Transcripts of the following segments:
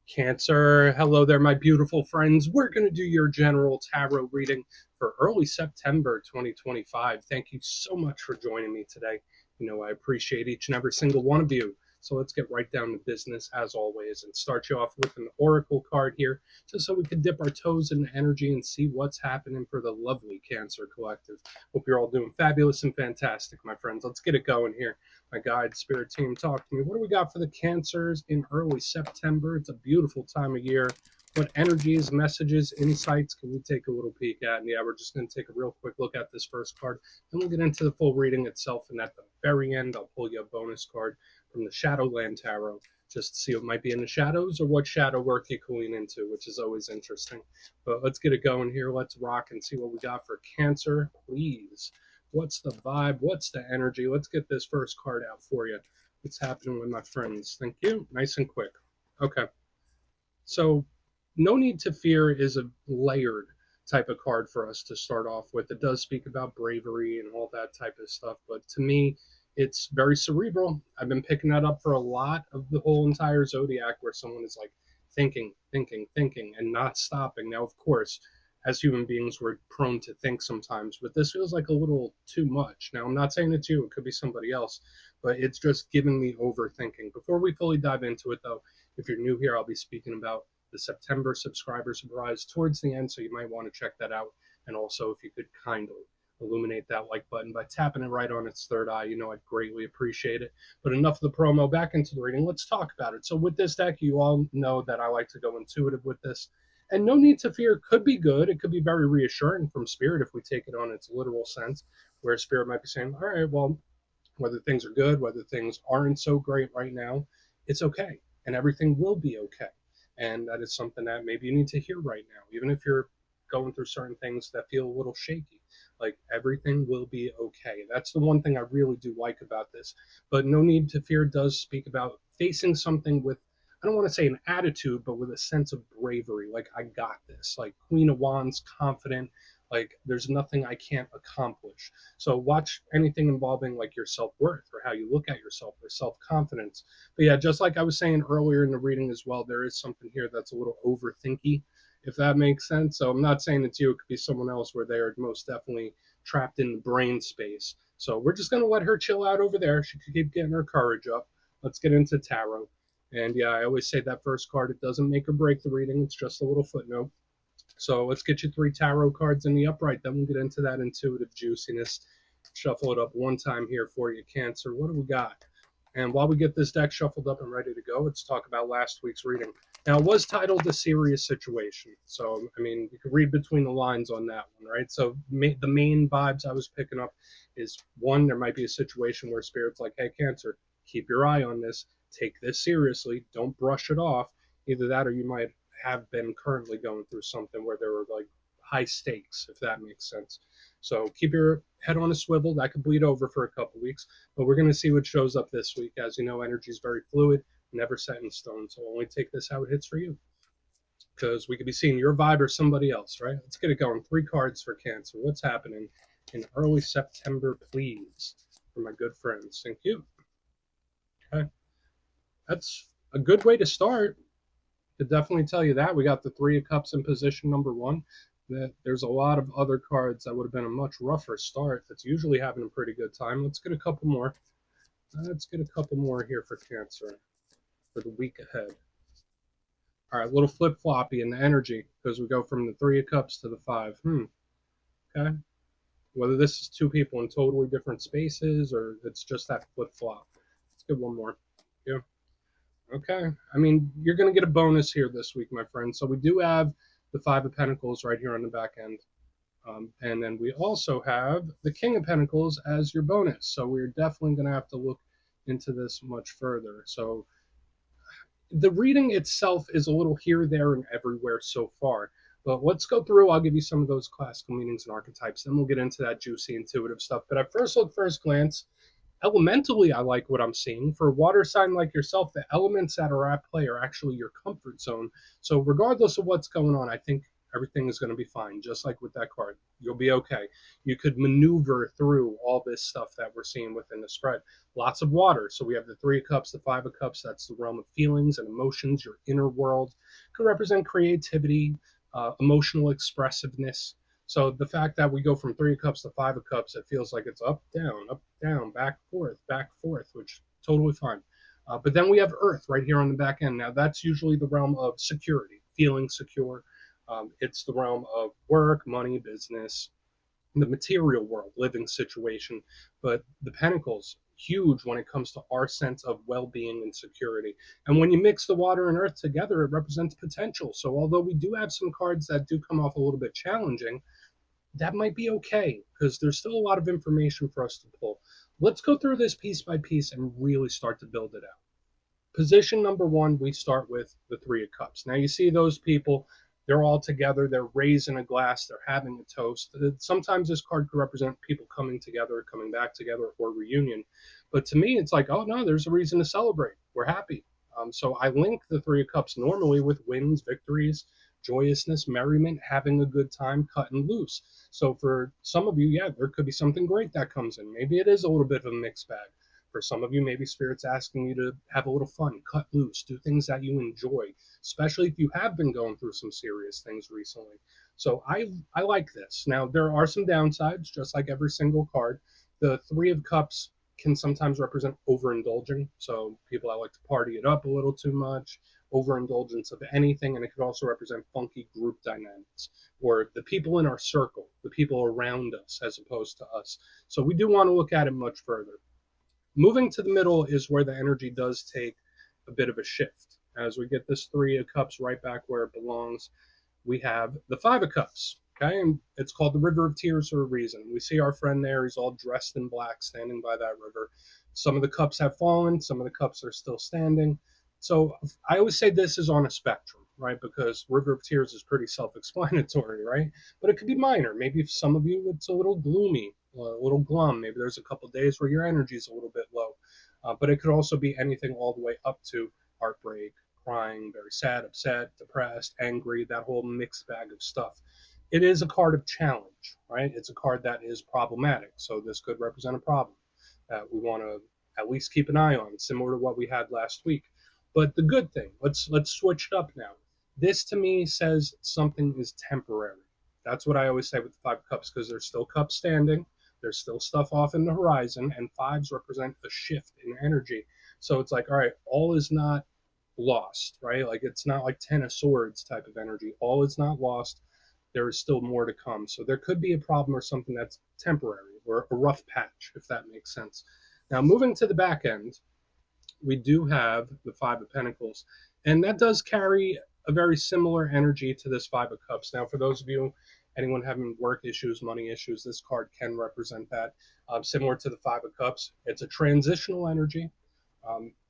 Cancer, hello there, my beautiful friends. We're going to do your general tarot reading for early September 2025. Thank you so much for joining me today. I appreciate each and every single one of you. So let's get right down to business as always and start you off with an oracle card here, just so we can dip our toes in the energy and see what's happening for the lovely Cancer Collective. Hope you're all doing fabulous and fantastic, my friends. Let's get it going here. My guide spirit team, talk to me. What do we got for the Cancers in early September? It's a beautiful time of year. What energies, messages, insights can we take a little peek at? And yeah, we're just going to take a real quick look at this first card, and we'll get into the full reading itself. And at the very end, I'll pull you a bonus card from the Shadowland Tarot, just to see what might be in the shadows or what shadow work you can lean into, which is always interesting. But let's get it going here. Let's rock and see what we got for Cancer, please. What's the vibe? What's the energy? Let's get this first card out for you. What's happening with my friends? Thank you. Nice and quick. Okay. So, No Need to Fear is a layered type of card for us to start off with. It does speak about bravery and all that type of stuff, but to me, it's very cerebral. I've been picking that up for a lot of the whole entire zodiac, where someone is like thinking, thinking, thinking, and not stopping. Now, of course, as human beings, we're prone to think sometimes, but this feels like a little too much. Now, I'm not saying it's you, it could be somebody else, but it's just giving me overthinking. Before we fully dive into it, though, if you're new here, I'll be speaking about the September subscriber surprise towards the end, so you might want to check that out. And also, if you could kindly illuminate that like button by tapping it right on its third eye, I'd greatly appreciate it. But enough of the promo, back into the reading. Let's talk about it. So with this deck, you all know that I like to go intuitive with this. And No Need to Fear could be good. It could be very reassuring from Spirit if we take it on its literal sense, where Spirit might be saying, all right, well, whether things are good, whether things aren't so great right now, it's okay. And everything will be okay. And that is something that maybe you need to hear right now, even if you're going through certain things that feel a little shaky. Like, everything will be okay. That's the one thing I really do like about this. But No Need to Fear does speak about facing something with, I don't want to say an attitude, but with a sense of bravery. Like, I got this. Like Queen of Wands, confident. Like, there's nothing I can't accomplish. So watch anything involving like your self-worth or how you look at yourself or self-confidence. But yeah, just like I was saying earlier in the reading as well, there is something here that's a little overthinky, if that makes sense. So I'm not saying it's you, it could be someone else where they are most definitely trapped in the brain space. So we're just going to let her chill out over there. She could keep getting her courage up. Let's get into tarot. And yeah, I always say that first card, it doesn't make or break the reading. It's just a little footnote. So let's get you 3 tarot cards in the upright. Then we'll get into that intuitive juiciness. Shuffle it up one time here for you, Cancer. What do we got? And while we get this deck shuffled up and ready to go, let's talk about last week's reading. Now, it was titled A Serious Situation. So, I mean, you can read between the lines on that one, right? So the main vibes I was picking up is, one, there might be a situation where Spirit's like, hey, Cancer, keep your eye on this. Take this seriously. Don't brush it off. Either that, or you might have been currently going through something where there were like high stakes, if that makes sense. So keep your head on a swivel. That could bleed over for a couple weeks, but we're going to see what shows up this week. As you know, energy is very fluid, never set in stone. So only take this how it hits for you, because we could be seeing your vibe or somebody else, right? Let's get it going. 3 cards for Cancer. What's happening in early September, please, for my good friends? Thank you. Okay. That's a good way to start. Could definitely tell you that. We got the 3 of Cups in position number 1. That there's a lot of other cards that would have been a much rougher start that's usually having a pretty good time. Let's get a couple more. Let's get a couple more here for Cancer for the week ahead. All right, a little flip-floppy in the energy, because we go from the 3 of Cups to the 5. Okay. Whether this is 2 people in totally different spaces or it's just that flip-flop. Let's get one more. Yeah. Okay. I mean, you're going to get a bonus here this week, my friend. So we do have the 5 of Pentacles right here on the back end. And then we also have the King of Pentacles as your bonus. So we're definitely going to have to look into this much further. So the reading itself is a little here, there, and everywhere so far. But let's go through. I'll give you some of those classical meanings and archetypes. Then we'll get into that juicy, intuitive stuff. But at first glance, elementally, I like what I'm seeing. For a water sign like yourself, the elements that are at play are actually your comfort zone. So regardless of what's going on, I think Everything is going to be fine, just like with that card. You'll be okay. You could maneuver through all this stuff that we're seeing within the spread. Lots of water. So we have the Three of Cups, the Five of Cups. That's the realm of feelings and emotions, your inner world. It could represent creativity, emotional expressiveness. So the fact that we go from Three of Cups to Five of Cups, it feels like it's up, down, back, forth, which totally fine. But then we have Earth right here on the back end. Now that's usually the realm of security, feeling secure. It's the realm of work, money, business, the material world, living situation. But the Pentacles, huge when it comes to our sense of well-being and security. And when you mix the water and earth together, it represents potential. So although we do have some cards that do come off a little bit challenging, that might be okay because there's still a lot of information for us to pull. Let's go through this piece by piece and really start to build it out. Position number one, we start with the Three of Cups. Now you see those people, they're all together, they're raising a glass, they're having a toast. Sometimes this card could represent people coming together, coming back together, or reunion. But to me, it's like, oh no, there's a reason to celebrate. We're happy. So I link the Three of Cups normally with wins, victories, joyousness, merriment, having a good time, cutting loose. So for some of you, yeah, there could be something great that comes in. Maybe it is a little bit of a mixed bag. For some of you, maybe Spirit's asking you to have a little fun, cut loose, do things that you enjoy, especially if you have been going through some serious things recently. So I like this. Now, there are some downsides, just like every single card. The Three of Cups can sometimes represent overindulging. So people that like to party it up a little too much, overindulgence of anything, and it could also represent funky group dynamics or the people in our circle, the people around us as opposed to us. So we do want to look at it much further. Moving to the middle is where the energy does take a bit of a shift. As we get this Three of Cups right back where it belongs, we have the Five of Cups. Okay, and it's called the River of Tears for a reason. We see our friend there, he's all dressed in black, standing by that river. Some of the cups have fallen, some of the cups are still standing. So I always say this is on a spectrum, right? Because River of Tears is pretty self-explanatory, right? But it could be minor. Maybe for some of you, it's a little gloomy, a little glum. Maybe there's a couple days where your energy is a little bit low. But it could also be anything all the way up to heartbreak, crying, very sad, upset, depressed, angry, that whole mixed bag of stuff. It is a card of challenge, right? It's a card that is problematic. So this could represent a problem that we want to at least keep an eye on, similar to what we had last week. But the good thing, let's switch it up now. This to me says something is temporary. That's what I always say with the Five of Cups, because there's still cups standing, there's still stuff off in the horizon, and fives represent a shift in energy. So it's like, all right, all is not lost, right? Like it's not like Ten of Swords type of energy. All is not lost. There is still more to come. So there could be a problem or something that's temporary or a rough patch, if that makes sense. Now, moving to the back end, we do have the Five of Pentacles, and that does carry a very similar energy to this Five of Cups. Now, for those of you, anyone having work issues, money issues, this card can represent that. Similar to the Five of Cups, it's a transitional energy,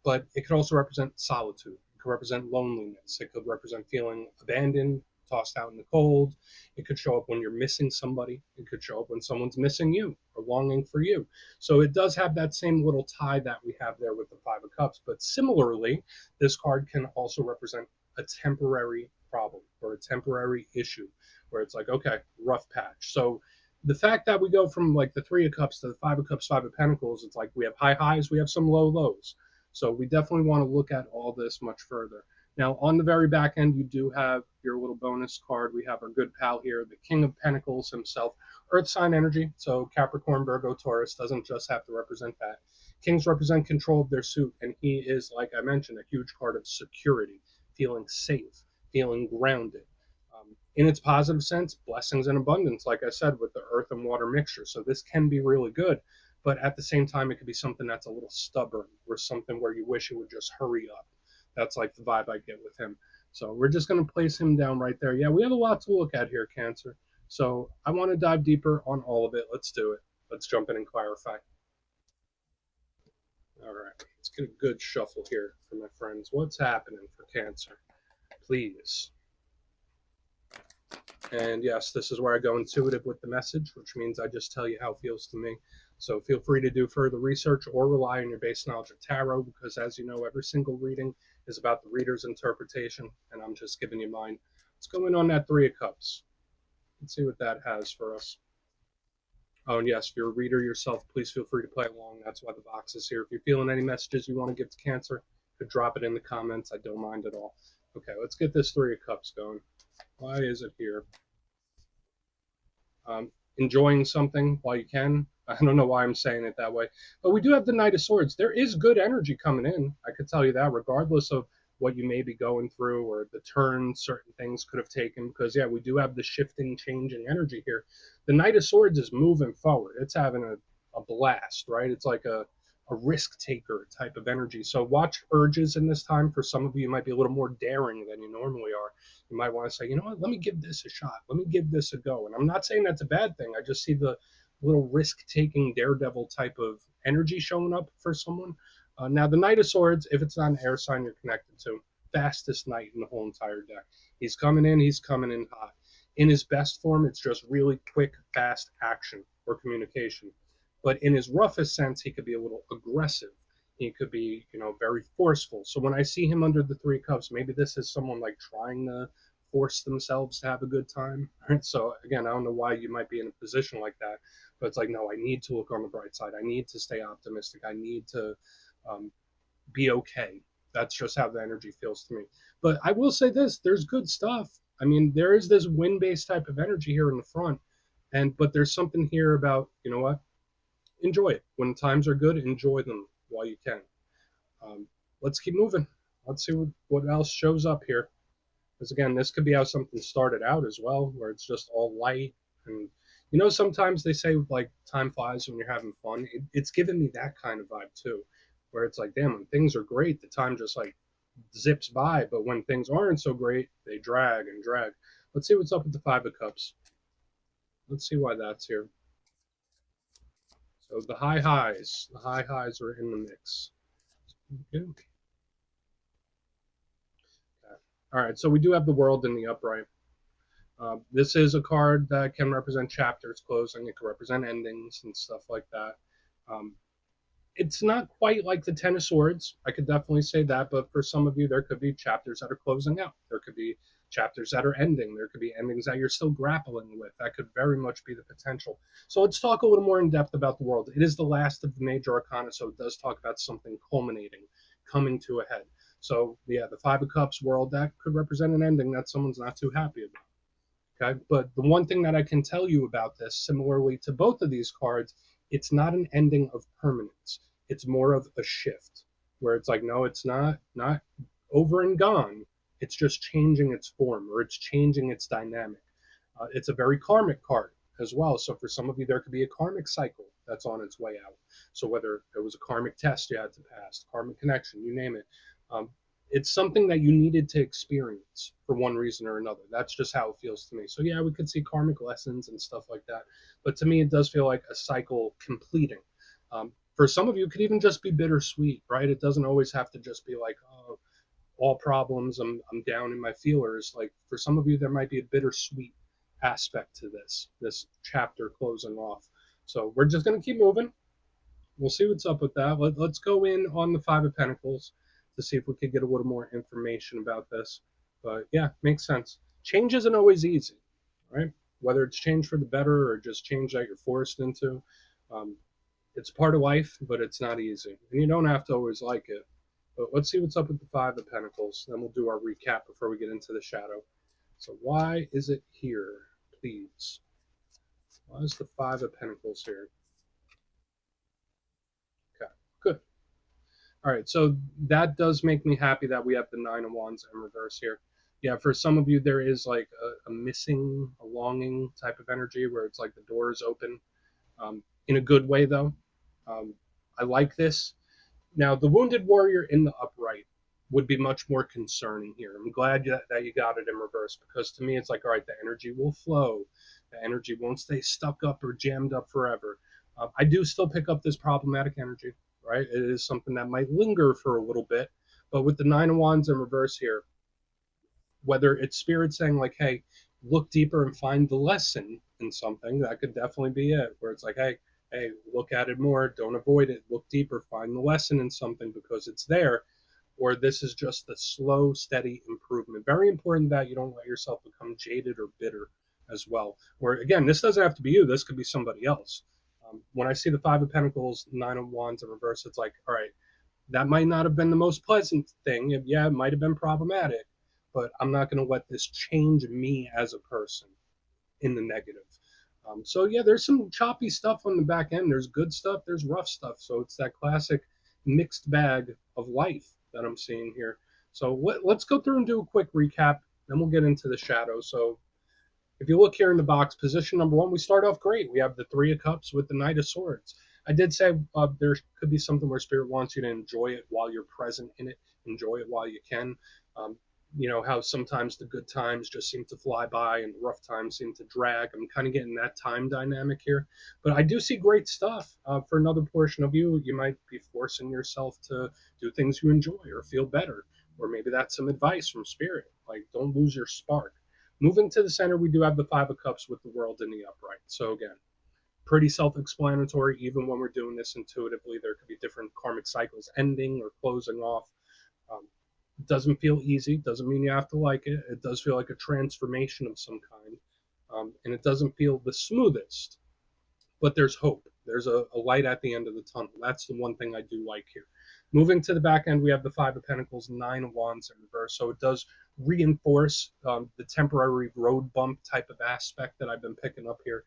but it could also represent solitude. It could represent loneliness. It could represent feeling abandoned, tossed out in the cold. It could show up when you're missing somebody. It could show up when someone's missing you or longing for you. So it does have that same little tie that we have there with the Five of Cups. But similarly, this card can also represent a temporary problem or a temporary issue where it's like, okay, rough patch. So the fact that we go from like the Three of Cups to the Five of Cups, Five of Pentacles, it's like we have high highs, we have some low lows. So we definitely want to look at all this much further. Now, on the very back end, you do have your little bonus card. We have our good pal here, the King of Pentacles himself, Earth sign energy. So Capricorn, Virgo, Taurus doesn't just have to represent that. Kings represent control of their suit, and he is, like I mentioned, a huge card of security, feeling safe, feeling grounded. In its positive sense, blessings and abundance, like I said, with the earth and water mixture. So this can be really good, but at the same time, it could be something that's a little stubborn or something where you wish it would just hurry up. That's like the vibe I get with him. So we're just going to place him down right there. Yeah, we have a lot to look at here, Cancer. So I want to dive deeper on all of it. Let's do it. Let's jump in and clarify. All right, let's get a good shuffle here for my friends. What's happening for Cancer? Please. And yes, this is where I go intuitive with the message, which means I just tell you how it feels to me. So feel free to do further research or rely on your base knowledge of tarot, because as you know, every single reading is about the reader's interpretation, and I'm just giving you mine. Let's go in on that Three of Cups. Let's see what that has for us. Oh, and yes, if you're a reader yourself, please feel free to play along. That's why the box is here. If you're feeling any messages you want to give to Cancer, you could drop it in the comments. I don't mind at all. Okay, let's get this Three of Cups going. Why is it here? Enjoying something while you can. I don't know why I'm saying it that way, but we do have the Knight of Swords. There is good energy coming in. I could tell you that, regardless of what you may be going through or the turn certain things could have taken. Because yeah, we do have the shifting, changing energy here. The Knight of Swords is moving forward. It's having a blast, right? It's like a risk taker type of energy. So watch urges in this time. For some of you, you might be a little more daring than you normally are. You might want to say, you know what, let me give this a shot. Let me give this a go. And I'm not saying that's a bad thing. I just see the little risk taking daredevil type of energy showing up for someone. Now, the Knight of Swords, if it's not an air sign you're connected to, fastest knight in the whole entire deck. He's coming in hot. In his best form, it's just really quick, fast action or communication. But in his roughest sense, he could be a little aggressive. He could be, very forceful. So when I see him under the Three Cups, maybe this is someone like trying to force themselves to have a good time. Right? So again, I don't know why you might be in a position like that, but it's like, no, I need to look on the bright side. I need to stay optimistic. I need to be okay. That's just how the energy feels to me. But I will say this: there's good stuff. I mean, there is this win-based type of energy here in the front, but there's something here about, you know what? Enjoy it. When times are good, enjoy them while you can. Um, let's keep moving. Let's see what else shows up here. Because again, this could be how something started out as well, where it's just all light. And sometimes they say like time flies when you're having fun. It's given me that kind of vibe too, where it's like, damn, when things are great, the time just like zips by. But when things aren't so great, they drag and drag. Let's see what's up with the Five of Cups. Let's see why that's here. So the high highs are in the mix. Okay. All right, so we do have the World in the upright. This is a card that can represent chapters closing. It can represent endings and stuff like that. Um, it's not quite like the Ten of Swords. I could definitely say that, but for some of you, there could be chapters that are closing out. There could be chapters that are ending. There could be endings that you're still grappling with. That could very much be the potential. So let's talk a little more in depth about the World. It is the last of the major arcana, so it does talk about something culminating, coming to a head. So yeah, the Five of Cups World, that could represent an ending that someone's not too happy about. Okay, but the one thing that I can tell you about this, similarly to both of these cards, it's not an ending of permanence. It's more of a shift, where it's like, no, it's not over and gone. It's just changing its form, or it's changing its dynamic. It's a very karmic card as well. So for some of you, there could be a karmic cycle that's on its way out. So whether it was a karmic test you had to pass, karmic connection, you name it, um, it's something that you needed to experience for one reason or another. That's just how it feels to me. So yeah, we could see karmic lessons and stuff like that, but to me, it does feel like a cycle completing. For some of you, it could even just be bittersweet, right? It doesn't always have to just be like, oh, all problems. I'm down in my feelers. Like for some of you, there might be a bittersweet aspect to this chapter closing off. So we're just gonna keep moving. We'll see what's up with that. Let's go in on the Five of Pentacles to see if we could get a little more information about this. But yeah, makes sense. Change isn't always easy, right? Whether it's change for the better or just change that you're forced into. Um, it's part of life, but it's not easy. And you don't have to always like it. But let's see what's up with the Five of Pentacles. Then we'll do our recap before we get into the shadow. So why is it here, please? Why is the Five of Pentacles here? Okay, good. All right, so that does make me happy that we have the Nine of Wands in reverse here. Yeah, for some of you, there is like a missing, a longing type of energy where it's like the door is open, in a good way, though. I like this. Now, the Wounded Warrior in the upright would be much more concerning here. I'm glad that you got it in reverse, because to me, it's like, all right, the energy will flow. The energy won't stay stuck up or jammed up forever. I do still pick up this problematic energy, right? It is something that might linger for a little bit. But with the Nine of Wands in reverse here, whether it's spirit saying like, hey, look deeper and find the lesson in something, that could definitely be it, where it's like, hey, look at it more, don't avoid it, look deeper, find the lesson in something because it's there. or this is just a slow, steady improvement. Very important that you don't let yourself become jaded or bitter as well. Or again, this doesn't have to be you. This could be somebody else. When I see the Five of Pentacles, Nine of Wands in reverse, it's like, all right, that might not have been the most pleasant thing. Yeah, it might have been problematic, but I'm not going to let this change me as a person in the negative. So yeah, there's some choppy stuff on the back end. There's good stuff. There's rough stuff. So it's that classic mixed bag of life that I'm seeing here. So let's go through and do a quick recap. Then we'll get into the shadow. So if you look here in the box, position number one, we start off great. We have the Three of Cups with the Knight of Swords. I did say there could be something where Spirit wants you to enjoy it while you're present in it. Enjoy it while you can. Um, you know how sometimes the good times just seem to fly by and the rough times seem to drag. I'm kind of getting that time dynamic here. But I do see great stuff. For another portion of you, you might be forcing yourself to do things you enjoy or feel better. Or maybe that's some advice from Spirit. Like, don't lose your spark. Moving to the center, we do have the Five of Cups with the World in the upright. So again, pretty self-explanatory. Even when we're doing this intuitively, there could be different karmic cycles ending or closing off. It doesn't feel easy. Doesn't mean you have to like it. It does feel like a transformation of some kind. And it doesn't feel the smoothest, but there's hope. There's a light at the end of the tunnel. That's the one thing I do like here. Moving to the back end, we have the Five of Pentacles, Nine of Wands in reverse. So it does reinforce the temporary road bump type of aspect that I've been picking up here.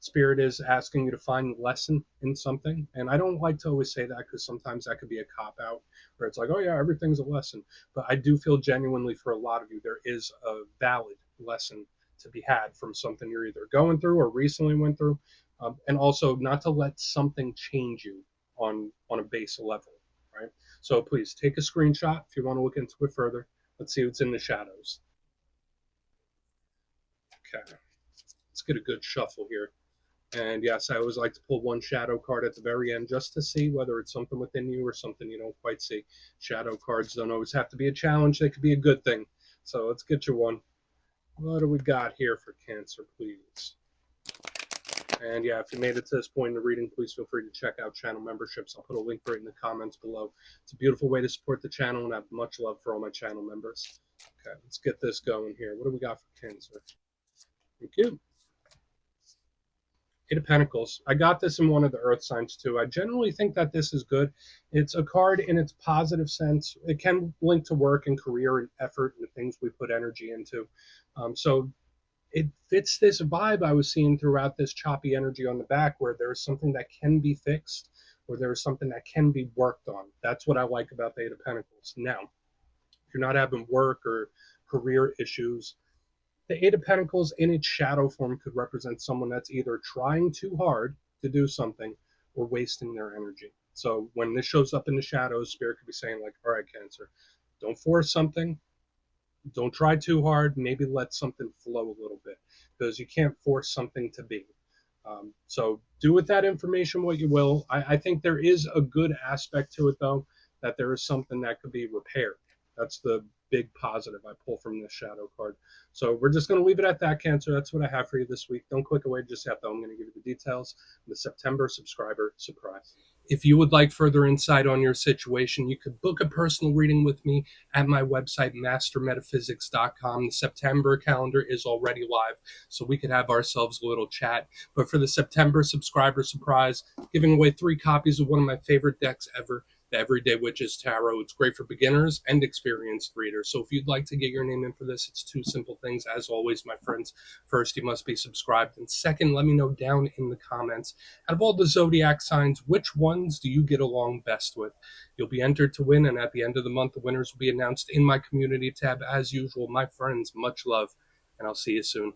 Spirit is asking you to find lesson in something. And I don't like to always say that because sometimes that could be a cop-out where it's like, oh yeah, everything's a lesson. But I do feel genuinely for a lot of you, there is a valid lesson to be had from something you're either going through or recently went through. And also not to let something change you on a base level, right? So please take a screenshot if you want to look into it further. Let's see what's in the shadows. Okay, let's get a good shuffle here. And yes, I always like to pull one shadow card at the very end just to see whether it's something within you or something you don't quite see. Shadow cards don't always have to be a challenge. They could be a good thing. So let's get you one. What do we got here for Cancer, please? And yeah, if you made it to this point in the reading, please feel free to check out channel memberships. I'll put a link for it in the comments below. It's a beautiful way to support the channel, and I have much love for all my channel members. Okay, let's get this going here. What do we got for Cancer? Thank you. Eight of Pentacles. I got this in one of the Earth signs too. I generally think that this is good. It's a card in its positive sense. It can link to work and career and effort and the things we put energy into. So it fits this vibe I was seeing throughout this choppy energy on the back, where there is something that can be fixed, or there is something that can be worked on. That's what I like about the Eight of Pentacles. Now, if you're not having work or career issues, the Eight of Pentacles in its shadow form could represent someone that's either trying too hard to do something or wasting their energy. So when this shows up in the shadows, Spirit could be saying like, all right, Cancer, don't force something. Don't try too hard. Maybe let something flow a little bit, because you can't force something to be. So do with that information what you will. I think there is a good aspect to it, though, that there is something that could be repaired. That's the big positive I pull from this shadow card. So we're just going to leave it at that, Cancer. That's what I have for you this week. Don't click away just yet, though. I'm going to give you the details of the September subscriber surprise. If you would like further insight on your situation, you could book a personal reading with me at my website, mastermetaphysics.com. The September calendar is already live, so we could have ourselves a little chat. But for the September subscriber surprise, giving away 3 copies of one of my favorite decks ever, the Everyday Witches Tarot. It's great for beginners and experienced readers. So if you'd like to get your name in for this, it's 2 simple things. As always, my friends, first, you must be subscribed. And second, let me know down in the comments, out of all the zodiac signs, which ones do you get along best with? You'll be entered to win, and at the end of the month, the winners will be announced in my community tab. As usual, my friends, much love, and I'll see you soon.